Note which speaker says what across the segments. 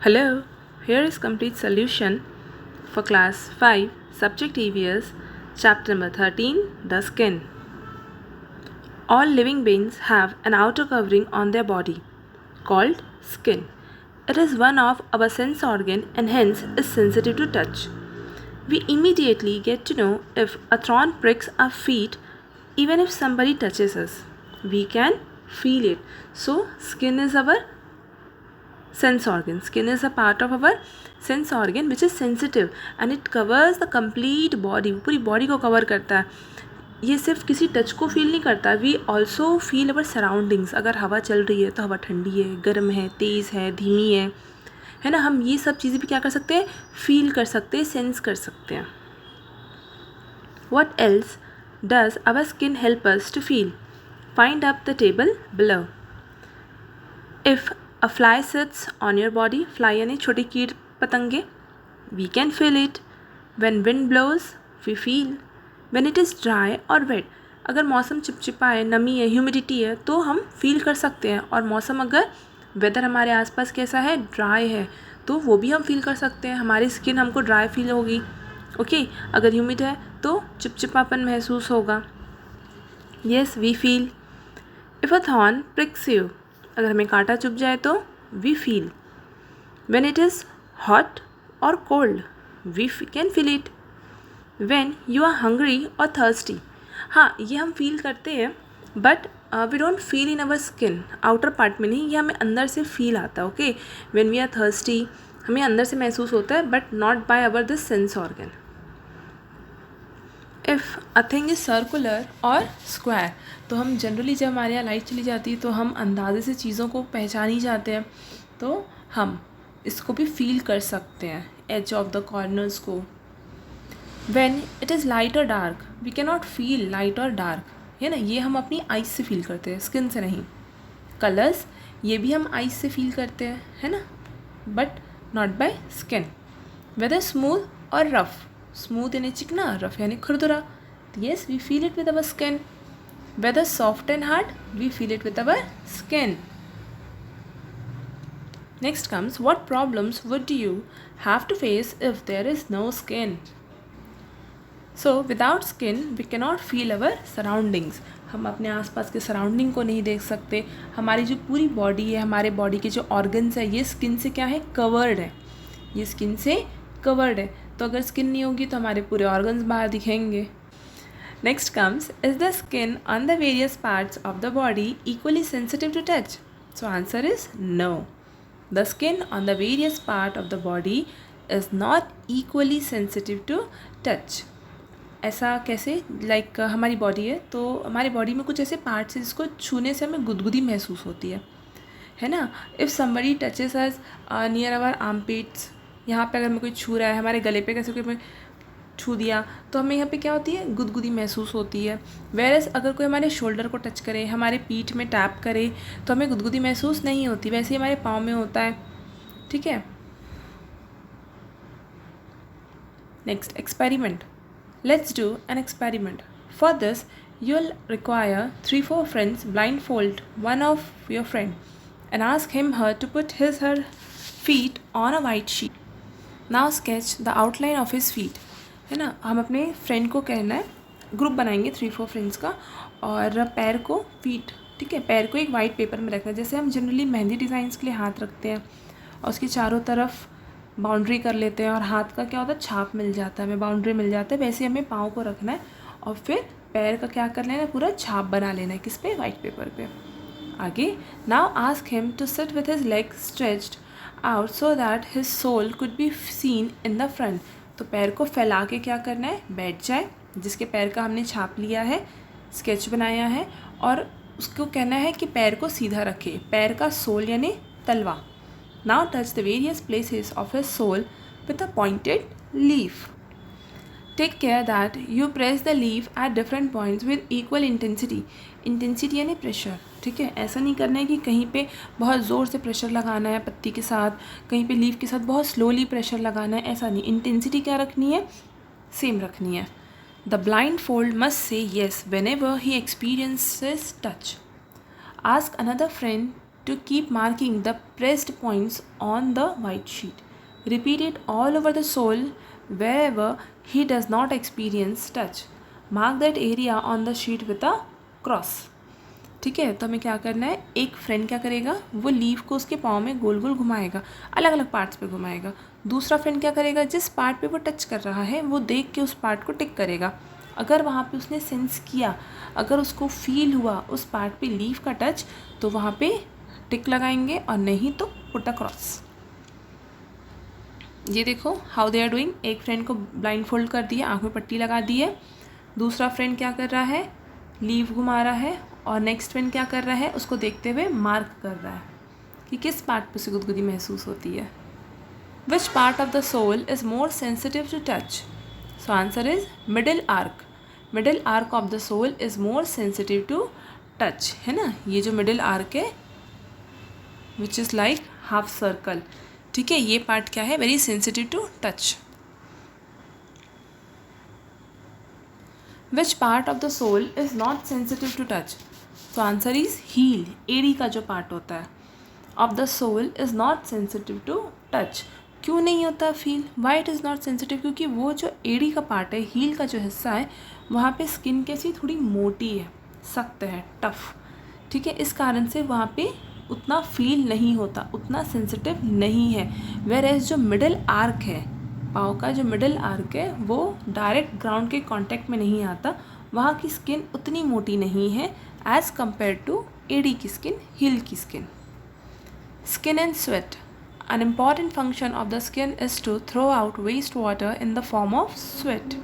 Speaker 1: Hello, here is complete solution for class 5 subject EVS chapter number 13 the skin. All living beings have an outer covering on their body called skin. It is one of our sense organ and hence is sensitive to touch. We immediately get to know if a thorn pricks our feet even if somebody touches us. We can feel it. So skin is our sense organ. Skin is a part of our sense organ which is sensitive and it covers the complete body. पूरी body को cover करता है. ये सिर्फ किसी touch को feel नहीं करता. We also feel our surroundings. अगर हवा चल रही है तो हवा ठंडी है, गर्म है, तेज़ है, धीमी है ना. हम ये सब चीज़ें भी क्या कर सकते हैं, फील कर सकते हैं, सेंस कर सकते हैं. What else does our skin help us to feel? Find up the table below. If a fly sits on your body, fly यानी छोटी कीट पतंगे, we can feel it. When wind blows, we feel. When it is dry or wet, अगर मौसम चिपचिपा है, नमी है, ह्यूमिडिटी है तो हम फील कर सकते हैं. और मौसम अगर वेदर हमारे आसपास कैसा है, ड्राई है, तो वो भी हम फील कर सकते हैं. हमारी स्किन हमको ड्राई फील होगी. ओके अगर ह्यूमिड है तो चिपचिपापन महसूस होगा. Yes we feel. If a thorn pricks you, अगर हमें कांटा चुभ जाए तो we feel. When it is hot और cold we can feel it. When you are hungry और थर्स्टी, हाँ ये हम फील करते हैं but we don't feel in our skin, outer part में नहीं, ये हमें अंदर से फील आता है. Okay when we are thirsty हमें अंदर से महसूस होता है but not by our this sense organ. If a thing is circular और स्क्वायर, तो हम जनरली जब हमारे यहाँ लाइट चली जाती है तो हम अंदाजे से चीज़ों को पहचान ही जाते हैं, तो हम इसको भी फील कर सकते हैं, एज ऑफ द कॉर्नर्स को. व्हेन इट इज़ लाइट और dark we can not feel light और डार्क, है ना, ये हम अपनी आइज से फील करते हैं, स्किन से नहीं. कलर्स ये भी हम आइज से फील करते हैं, है ना, but not by skin. Whether smooth और रफ, स्मूथ यानी चिकना, रफ यानी खुरदुरा, yes we feel it with our skin. Whether soft and hard we feel it with our skin. Next comes, what problems would you have to face if there is no skin? So without skin we cannot feel our surroundings. हम अपने आसपास के surrounding को नहीं देख सकते. हमारी जो पूरी बॉडी है, हमारे बॉडी के जो ऑर्गन्स है, ये स्किन से क्या है, कवर्ड है. ये स्किन से कवर्ड है, तो अगर स्किन नहीं होगी तो हमारे पूरे ऑर्गन्स बाहर दिखेंगे. Next comes, is the skin on the various parts of the body equally sensitive to touch? So answer is no. The skin on the various part of the body is not equally sensitive to touch. ऐसा कैसे, like हमारी body है तो हमारी body में कुछ ऐसे parts हैं जिसको छूने से हमें गुदगुदी महसूस होती है ना. If somebody touches us near our armpits, यहाँ पे अगर हमें कोई छू रहा है, हमारे गले पे कैसे कोई हमें छू दिया तो हमें यहाँ पे क्या होती है, गुदगुदी महसूस होती है. वेरएस अगर कोई हमारे शोल्डर को टच करे, हमारे पीठ में टैप करे तो हमें गुदगुदी महसूस नहीं होती. वैसे ही हमारे पाँव में होता है. ठीक है. Next experiment. Let's do an experiment. For this you'll require 3-4 friends blindfold one of your friend and ask him her to put his her feet on a white sheet. Now sketch the outline of his feet. है ना, हम अपने friend को कहना है, group बनाएंगे 3-4 friends का, और पैर को फीट, ठीक है, पैर को एक वाइट पेपर में रखना है, जैसे हम जनरली मेहंदी डिज़ाइंस के लिए हाथ रखते हैं और उसके चारों तरफ बाउंड्री कर लेते हैं और हाथ का क्या होता है, छाप मिल जाता है, हमें बाउंड्री मिल जाता है. वैसे हमें पाँव को रखना है और फिर पैर का क्या कर लेना है, पूरा छाप बना लेना है. किस पे, वाइट पेपर पे. आगे, now ask him to sit with his leg stretched out so that his sole could be seen in the front. तो पैर को फैला के क्या करना है, बैठ जाए, जिसके पैर का हमने छाप लिया है, स्केच बनाया है, और उसको कहना है कि पैर को सीधा रखे, पैर का सोल यानी तलवा. Now touch the various places of his sole with a pointed leaf. Take care that you press the leaf at different points with equal intensity. Intensity यानी प्रेशर. ठीक है, ऐसा नहीं करना है कि कहीं पे बहुत ज़ोर से प्रेशर लगाना है पत्ती के साथ, कहीं पे लीफ के साथ बहुत स्लोली प्रेशर लगाना है, ऐसा नहीं. इंटेंसिटी क्या रखनी है, सेम रखनी है. The blind fold must say yes when ever he experiences touch. Ask another friend to keep marking the pressed points on the white sheet. Repeat it all over the sole wherever he does not experience touch. Mark that area on the sheet with a cross. ठीक है, तो हमें क्या करना है, एक friend क्या करेगा, वो लीव को उसके पाँव में गोल गोल घुमाएगा, अलग अलग पार्ट्स पे घुमाएगा. दूसरा फ्रेंड क्या करेगा, जिस पार्ट पे वो टच कर रहा है वो देख के उस पार्ट को टिक करेगा. अगर वहाँ पे उसने सेंस किया, अगर उसको फील हुआ उस पार्ट पे लीव का टच, तो वहाँ पे टिक लगाएंगे, और नहीं तो पुट अ क्रॉस. ये देखो हाउ दे आर डूइंग. एक फ्रेंड को ब्लाइंड फोल्ड कर दिया, आँख में पट्टी लगा दी है. दूसरा फ्रेंड क्या कर रहा है, लीव घुमा रहा है, और नेक्स्ट फ्रेंड क्या कर रहा है, उसको देखते हुए मार्क कर रहा है कि किस पार्ट पे से गुदगुदी महसूस होती है. Which part of the sole is more sensitive to touch? So answer is middle arch. Middle arch of the sole is more sensitive to touch, है ना. ये जो मिडिल आर्क है which is like half circle, ठीक है, ये part क्या है, very sensitive to touch. Which part of the sole is not sensitive to touch? तो आंसर इज हील. एड़ी का जो पार्ट होता है of the sole is not sensitive to touch. क्यों नहीं होता feel, why it is not sensitive? क्योंकि वो जो एड़ी का पार्ट है, हील का जो हिस्सा है, वहाँ पे स्किन कैसी थोड़ी मोटी है, सख्त है, टफ, ठीक है, इस कारण से वहाँ पे उतना फील नहीं होता, उतना सेंसिटिव नहीं है. वेयर एज जो मिडिल आर्क है, पाँव का जो मिडिल आर्क है, वो डायरेक्ट ग्राउंड के कांटेक्ट में नहीं आता, वहाँ की स्किन उतनी मोटी नहीं है एज़ कम्पेयर टू एडी की स्किन, हील की skin. Skin and sweat. An important function of the skin is to throw out wastewater in the form of sweat.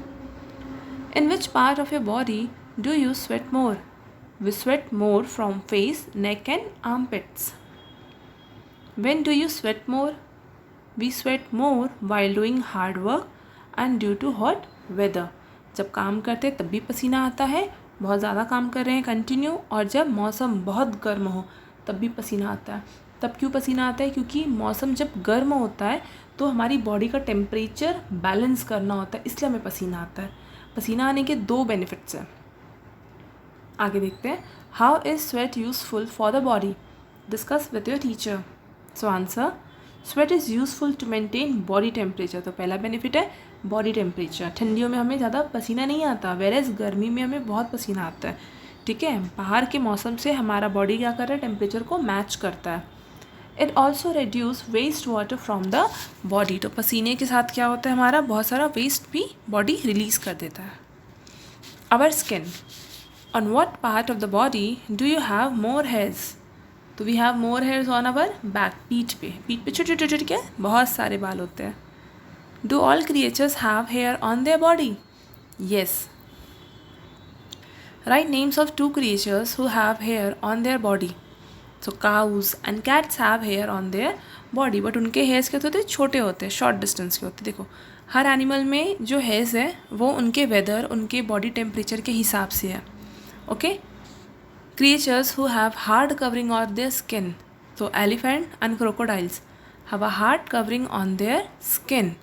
Speaker 1: In which part of your body do you sweat more? We sweat more from face, neck and armpits. When do you sweat more? We sweat more while doing hard work and due to hot weather. जब काम करते तब भी पसीना आता है, बहुत ज़्यादा काम कर रहे हैं कंटिन्यू, और जब मौसम बहुत गर्म हो तब भी पसीना आता है. तब क्यों पसीना आता है? क्योंकि मौसम जब गर्म होता है तो हमारी बॉडी का टेम्परेचर बैलेंस करना होता है, इसलिए हमें पसीना आता है. पसीना आने के 2 बेनिफिट्स हैं. आगे देखते हैं. How is sweat useful for the body? Discuss with your teacher. So answer, sweat is useful to maintain body temperature. तो पहला बेनिफिट है बॉडी टेम्परेचर. ठंडियों में हमें ज़्यादा पसीना नहीं आता, वेरेज गर्मी में हमें बहुत पसीना आता है, ठीक है. बाहर के मौसम से हमारा बॉडी क्या कर रहा है, टेम्परेचर को मैच करता है. It also reduce waste water from the body. तो पसीने के साथ क्या होता है, हमारा बहुत सारा वेस्ट भी बॉडी रिलीज़ कर देता है. Our skin. On what part of the body do you have more hairs? तो we have more hairs on our back. पीठ पे छोटे छोटे क्या बहुत सारे बाल होते हैं. Do all creatures have hair on their body? Yes. Right names of 2 creatures who have hair on their body. So cows and cats have hair on their body, but उनके हेयर्स क्या होते हैं, छोटे होते हैं, शॉर्ट डिस्टेंस के होते हैं. देखो हर एनिमल में जो हेयर्स है वो उनके वेदर, उनके बॉडी टेम्परेचर के हिसाब से है. Okay. Creatures who have hard covering on their skin. तो elephant and crocodiles have a hard covering on their skin,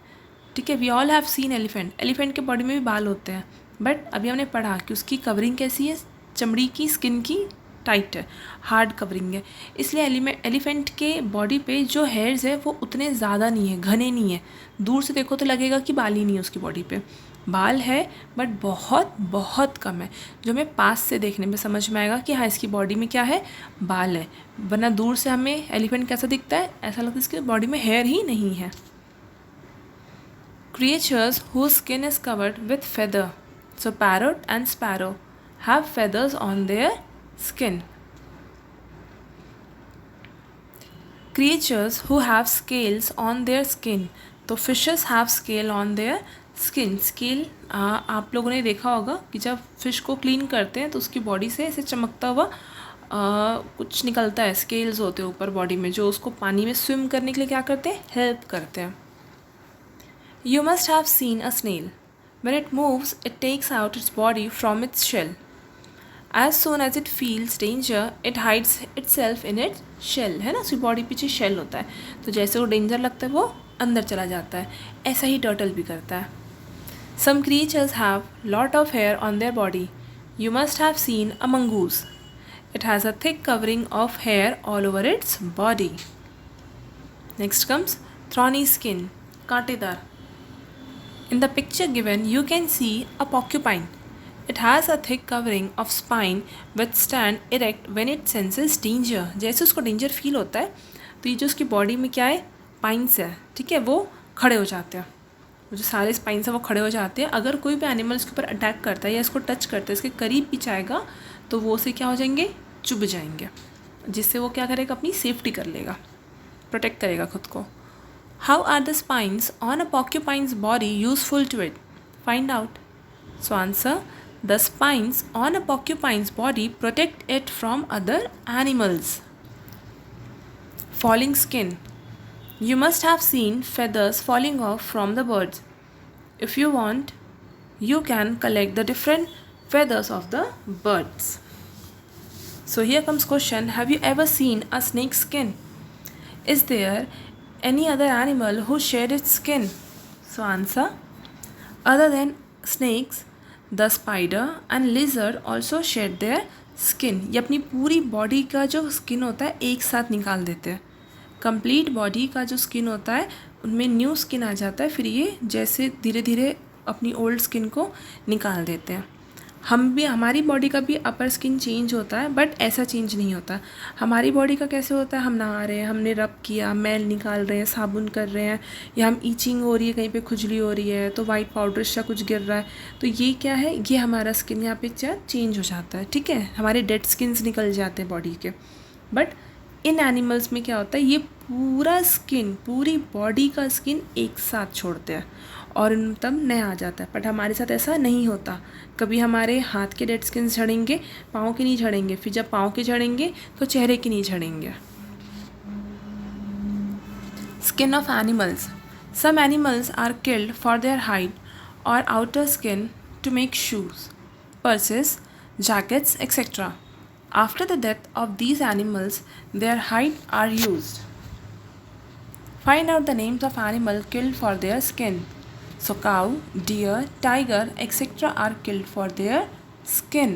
Speaker 1: ठीक है. We all have seen elephant. Elephant के बॉडी में भी बाल होते हैं, बट अभी हमने पढ़ा कि उसकी कवरिंग कैसी है, चमड़ी की, स्किन की टाइट है, हार्ड कवरिंग है. इसलिए एलिफेंट के बॉडी पे जो हेयर्स है वो उतने ज़्यादा नहीं है, घने नहीं है. दूर से देखो तो लगेगा कि बाल ही नहीं है उसकी बॉडी पे. बाल है बट बहुत बहुत कम है, जो हमें पास से देखने में समझ में आएगा कि हाँ इसकी बॉडी में क्या है, बाल है. वरना दूर से हमें एलिफेंट कैसा दिखता है, ऐसा लगता है इसकी बॉडी में हेयर ही नहीं है. Creatures whose skin is covered with feather. So parrot and sparrow have feathers on their skin. Creatures who have scales on their skin. तो fishes have scale on their skin. Scale आप लोगों ने देखा होगा कि जब फिश को clean करते हैं तो उसकी बॉडी से ऐसे चमकता हुआ कुछ निकलता है, स्केल्स होते हैं ऊपर बॉडी में, जो उसको पानी में स्विम करने के लिए क्या करते हैं, हेल्प करते हैं. You must have seen a snail. When it moves, it takes out its body from its shell. As soon as it feels danger, it hides itself in its shell. है ना, उसकी बॉडी पीछे shell होता है, तो जैसे वो danger लगता है वो अंदर चला जाता है. ऐसा ही टर्टल भी करता है. Some creatures have lot of hair on their body. You must have seen a mongoose. It has a thick covering of hair all over its body. Next comes thorny skin, कांटेदार. In the picture given, you can see a porcupine. It has a thick covering of spine which stand erect when it senses danger. जैसे उसको danger feel होता है तो ये जो उसकी body में क्या है, spines है, ठीक है, वो खड़े हो जाते हैं. वो जो सारे स्पाइन्स हैं वो खड़े हो जाते हैं. अगर कोई भी एनिमल इसके ऊपर अटैक करता है या इसको टच करता है, इसके करीब भी जाएगा तो वो उसे क्या हो जाएंगे, चुभ जाएंगे, जिससे वो क्या करेगा, अपनी सेफ्टी कर लेगा, प्रोटेक्ट करेगा खुद को. How are the spines on a porcupine's body useful to it? Find out. So answer, the spines on a porcupine's body protect it from other animals. Falling skin. You must have seen feathers falling off from the birds. If you want, you can collect the different feathers of the birds. So here comes question, have you ever seen a snake's skin? Is there any other animal who shared its skin? So answer, other than snakes, the spider and lizard also shed their skin. ये अपनी पूरी body का जो skin होता है एक साथ निकाल देते हैं. कंप्लीट बॉडी का जो स्किन होता है उनमें न्यू स्किन आ जाता है, फिर ये जैसे धीरे धीरे अपनी ओल्ड स्किन को निकाल देते हैं. हम भी, हमारी बॉडी का भी अपर स्किन चेंज होता है, बट ऐसा चेंज नहीं होता. हमारी बॉडी का कैसे होता है, हम नहा रहे हैं, हमने रब किया, मैल निकाल रहे हैं, साबुन कर रहे हैं, या हम ईचिंग हो रही है, कहीं पे खुजली हो रही है तो वाइट पाउडर सा कुछ गिर रहा है, तो ये क्या है, ये हमारा स्किन यहाँ पे चेंज हो जाता है, ठीक है, हमारे डेड स्किन्स निकल जाते हैं बॉडी के. बट इन एनिमल्स में क्या होता है, ये पूरा स्किन, पूरी बॉडी का स्किन एक साथ छोड़ते हैं और उन तब नया आ जाता है. बट हमारे साथ ऐसा नहीं होता. कभी हमारे हाथ के डेड स्किन झड़ेंगे, पाँव के नहीं झड़ेंगे, फिर जब पाँव के झड़ेंगे तो चेहरे के नहीं झड़ेंगे. Skin of animals. Some animals are killed for their hide और outer skin to make shoes, purses, jackets etcetera. After the death of these animals, their hide are used. Find out the names of animals killed for their skin. So cow, deer, tiger, etc. are killed for their skin.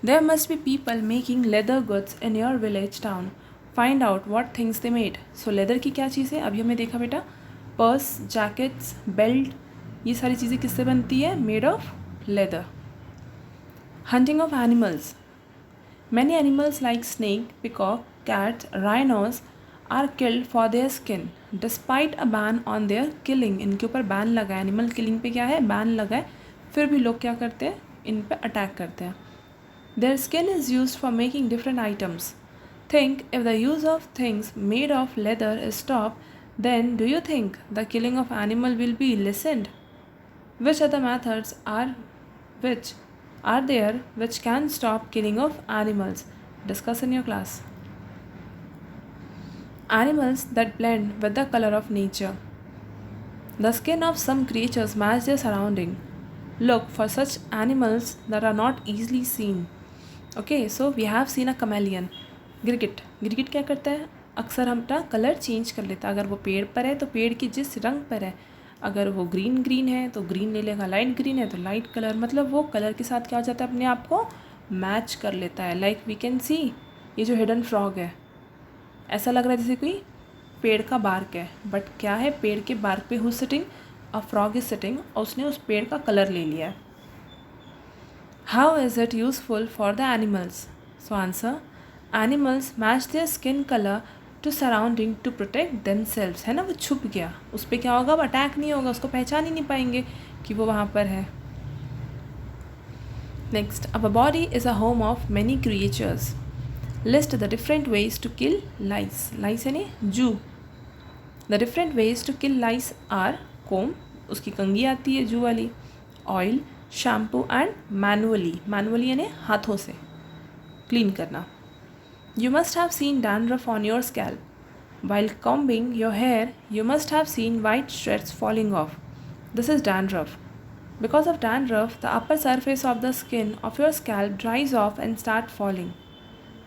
Speaker 1: There must be people making leather goods in your village town. Find out what things they made. So leather की क्या चीज़ है, अभी हमने देखा बेटा, purse, jackets, belt, ये सारी चीज़ें किससे बनती है, made of leather. Hunting of animals. Many animals like snake, peacock, cats, rhinos are killed for their skin. Despite a ban on their killing, इनके ऊपर बैन लगा है, एनिमल किलिंग पे क्या है, बैन लगा है, फिर भी लोग क्या करते हैं, इन पे अटैक करते हैं. Their skin is used for making different items. Think, if the use of things made of leather is stopped, then do you think the killing of animal will be lessened? Which other methods are there which can stop killing of animals? Discuss in your class. Animals that blend with the color of nature. The skin of some creatures match their surrounding. Look for such animals that are not easily seen. Okay, so we have seen a chameleon. गिरगिट क्या करता है, अक्सर अपना colour change कर लेता है. अगर वो पेड़ पर है तो पेड़ के जिस रंग पर है, अगर वो ग्रीन है तो ग्रीन ले लेगा, लाइट ग्रीन है तो लाइट कलर, मतलब वो कलर के साथ क्या हो जाता है, अपने आप को मैच कर लेता है. लाइक वी कैन सी, ये जो हिडन फ्रॉग है, ऐसा लग रहा है जैसे कोई पेड़ का बार्क है, बट क्या है, पेड़ के बार्क पे who sitting, a frog is sitting, और उसने उस पेड़ का कलर ले लिया है. How is it useful for the animals? So answer, animals match their skin colour to surrounding to protect themselves. है ना, वो छुप गया, उस पर क्या होगा, वो अटैक नहीं होगा, उसको पहचान ही नहीं पाएंगे कि वो वहाँ पर है. Next, our body is a home of many creatures. List the different ways to kill lice. Lice यानी जू. The different ways to kill lice are comb, उसकी कंघी आती है जू वाली, ऑयल, शैम्पू एंड मैनुअली यानी हाथों से क्लीन करना. You must have seen dandruff on your scalp. While combing your hair, you must have seen white shreds falling off. This is dandruff. Because of dandruff, the upper surface of the skin of your scalp dries off and start falling.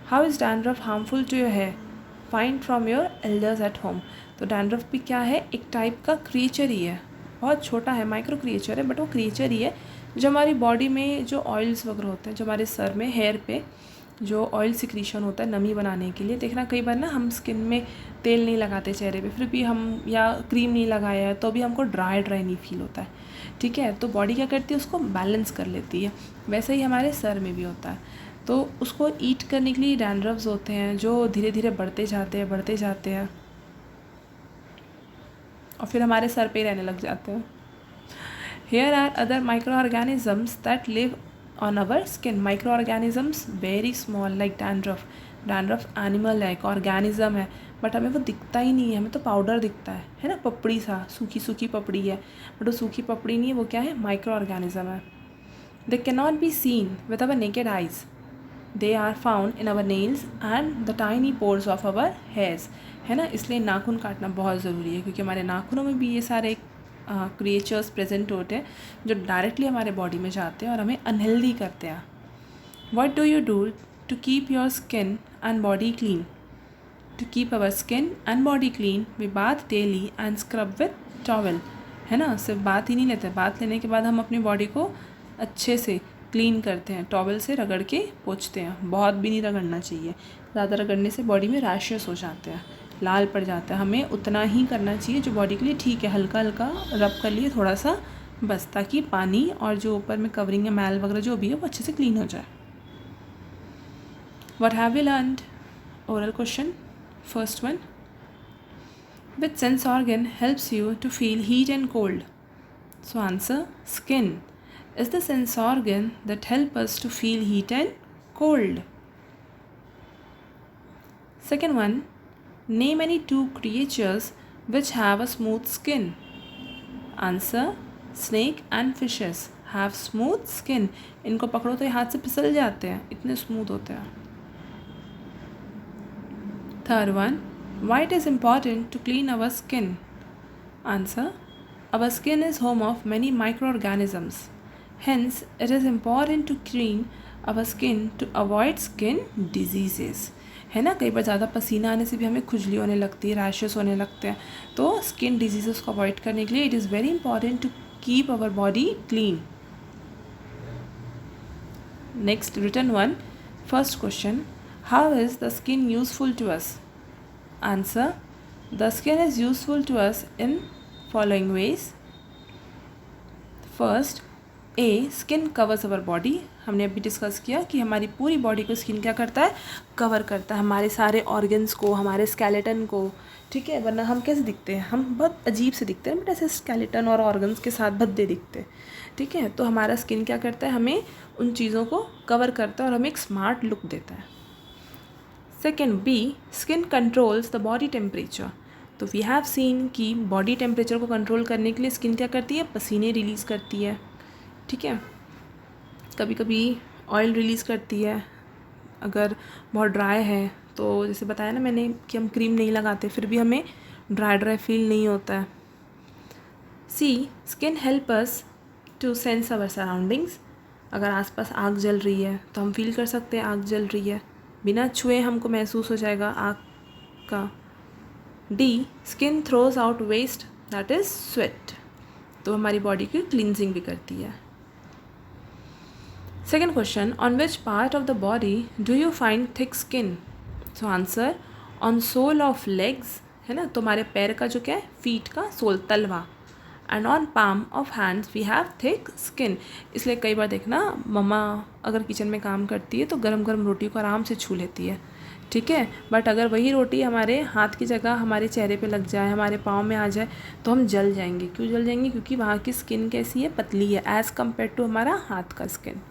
Speaker 1: How is dandruff harmful to your hair? Find from your elders at home. तो dandruff भी क्या है, एक type का creature ही है, बहुत छोटा है, माइक्रो क्रिएचर है, बट वो क्रिएचर ही है जो हमारी बॉडी में जो ऑयल्स वगैरह होते हैं, जो हमारे सर में, हेयर पे जो ऑयल सिक्रीशन होता है नमी बनाने के लिए। देखना कई बार ना हम स्किन में तेल नहीं लगाते चेहरे पे, फिर भी हम या क्रीम नहीं लगाया है तो भी हमको ड्राई नहीं फील होता है, ठीक है। तो बॉडी क्या करती है, उसको बैलेंस कर लेती है। वैसे ही हमारे सर में भी होता है, तो उसको ईट करने के लिए डैंड्रफ्स होते हैं जो धीरे धीरे बढ़ते जाते हैं और फिर हमारे सर पे ही रहने लग जाते हैं। Here are other microorganisms that live on our skin. Microorganisms very small like dandruff. Dandruff animal है, एक organism है, बट हमें वो दिखता ही नहीं है, हमें तो पाउडर दिखता है ना, पपड़ी सा, सूखी सूखी पपड़ी है, बट वो सूखी पपड़ी नहीं है, वो क्या है, माइक्रो ऑर्गेनिज्म है। They cannot be seen with our naked eyes. They are found in our nails and the tiny pores of our hairs. है ना, इसलिए नाखून काटना बहुत ज़रूरी है, क्योंकि हमारे नाखूनों में भी ये सारे क्रिएचर्स प्रेजेंट होते हैं जो डायरेक्टली हमारे बॉडी में जाते हैं और हमें अनहेल्दी करते हैं। What do you do to keep your skin and body clean? To keep our skin and body clean, we bath daily and scrub with towel. है ना, सिर्फ बात ही नहीं लेते, बात लेने के बाद हम अपनी बॉडी को अच्छे से क्लीन करते हैं, टॉवल से रगड़ के पोंछते हैं। बहुत भी नहीं रगड़ना चाहिए, ज़्यादा रगड़ने से बॉडी में रैशेस हो जाते हैं, लाल पड़ जाता है। हमें उतना ही करना चाहिए जो बॉडी के लिए ठीक है, हल्का हल्का रब कर लिए थोड़ा सा बस, ताकि पानी और जो ऊपर में कवरिंग है, मैल वगैरह जो भी है, वो अच्छे से क्लीन हो जाए। What have we learned? Oral question. First one. Which sense organ helps you to feel heat and cold? So answer, skin is the sense organ that helps us to feel heat and cold. Second one, name any two creatures which have a smooth skin. Answer, snake and fishes have smooth skin. इनको पकड़ो तो ये हाथ से फिसल जाते हैं, इतने स्मूथ होते हैं। Third one, why it is important to clean our skin? Answer, our skin is home of many microorganisms. Hence, it is important to clean our skin to avoid skin diseases. है ना, कई बार ज़्यादा पसीना आने से भी हमें खुजली होने लगती है, रैशेस होने लगते हैं, तो स्किन डिजीज़ेस को अवॉइड करने के लिए it is very important to keep our body clean. Next written one, first question, how is the skin useful to us? Answer, the skin is useful to us in following ways. First, A, skin covers our body. हमने अभी discuss किया कि हमारी पूरी body को skin क्या करता है, कवर करता है, हमारे सारे ऑर्गन्स को, हमारे स्केलेटन को, ठीक है। वरना हम कैसे दिखते हैं, हम बहुत अजीब से दिखते हैं, बट ऐसे स्केलेटन और ऑर्गन्स के साथ भद्दे दिखते हैं, ठीक है। तो हमारा स्किन क्या करता है, हमें उन चीज़ों को कवर करता है और हमें एक स्मार्ट लुक देता है। Second, B, skin controls the body temperature. तो वी हैव सीन कि बॉडी टेम्परेचर को कंट्रोल करने के लिए स्किन क्या करती है, पसीने रिलीज़ करती है, ठीक है। कभी कभी ऑयल रिलीज़ करती है अगर बहुत ड्राई है, तो जैसे बताया ना मैंने कि हम क्रीम नहीं लगाते, फिर भी हमें ड्राई फील नहीं होता है। See, skin help us to sense our surroundings. अगर आसपास आग जल रही है तो हम फील कर सकते हैं आग जल रही है, बिना छुए हमको महसूस हो जाएगा आग का। D, skin throws out waste that is sweat. तो हमारी बॉडी की क्लींजिंग भी करती है। Second question, on which part of the body do you find thick skin? So answer, on sole of legs, है ना, तो हमारे पैर का जो क्या है, फीट का सोल, तलवा, and on palm of hands we have thick skin. इसलिए कई बार देखना मम्मा अगर किचन में काम करती है तो गरम गरम रोटी को आराम से छू लेती है, ठीक है। बट अगर वही रोटी हमारे हाथ की जगह हमारे चेहरे पे लग जाए, हमारे पाँव में आ जाए, तो हम जल जाएंगे। क्यों जल जाएंगे? क्योंकि वहाँ की स्किन कैसी है, पतली है एज़ कम्पेयर टू हमारा हाथ का skin.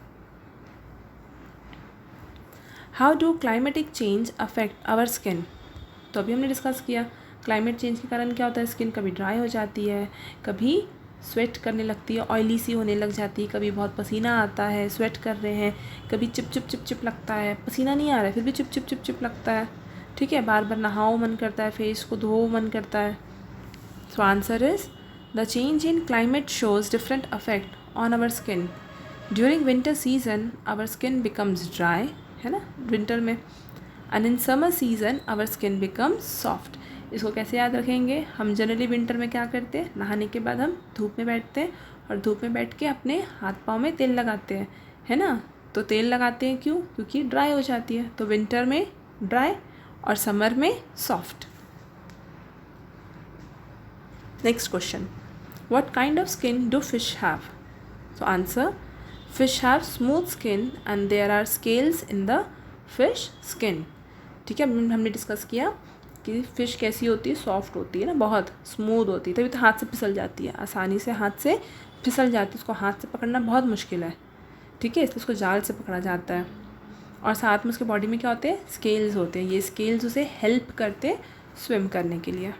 Speaker 1: How do climatic change affect our skin? तो अभी हमने डिस्कस किया क्लाइमेट चेंज के कारण क्या होता है, स्किन कभी ड्राई हो जाती है, कभी स्वेट करने लगती है, ऑयली सी होने लग जाती है, कभी बहुत पसीना आता है, स्वेट कर रहे हैं, कभी चिप चिप चिप चिप लगता है, पसीना नहीं आ रहा है फिर भी चिप चिप चिप चिप लगता है, ठीक है। बार बार नहाओ मन करता है, फेस को धो मन करता है। So answer is the change in climate shows different affect on our skin. During winter season our skin becomes dry, है ना, विंटर में, and in summer season our skin becomes soft. इसको कैसे याद रखेंगे? हम जनरली विंटर में क्या करते हैं, नहाने के बाद हम धूप में बैठते हैं और धूप में बैठ के अपने हाथ पाँव में तेल लगाते हैं, है ना, तो तेल लगाते हैं क्यों? क्योंकि ड्राई हो जाती है। तो विंटर में ड्राई और समर में soft. Next question, what kind of skin do fish have? तो answer, fish have smooth skin and there are scales in the fish skin. ठीक है, हमने डिस्कस किया कि फ़िश कैसी होती है, सॉफ्ट होती है ना, बहुत स्मूथ होती है, तभी तो हाथ से फिसल जाती है, आसानी से हाथ से फिसल जाती है, उसको हाथ से पकड़ना बहुत मुश्किल है। ठीक है, इसलिए उसको जाल से पकड़ा जाता है। और साथ में उसके बॉडी में क्या होते हैं? स्केल्स होते हैं। ये स्केल्स उसे हेल्प करते हैं स्विम करने के लिए।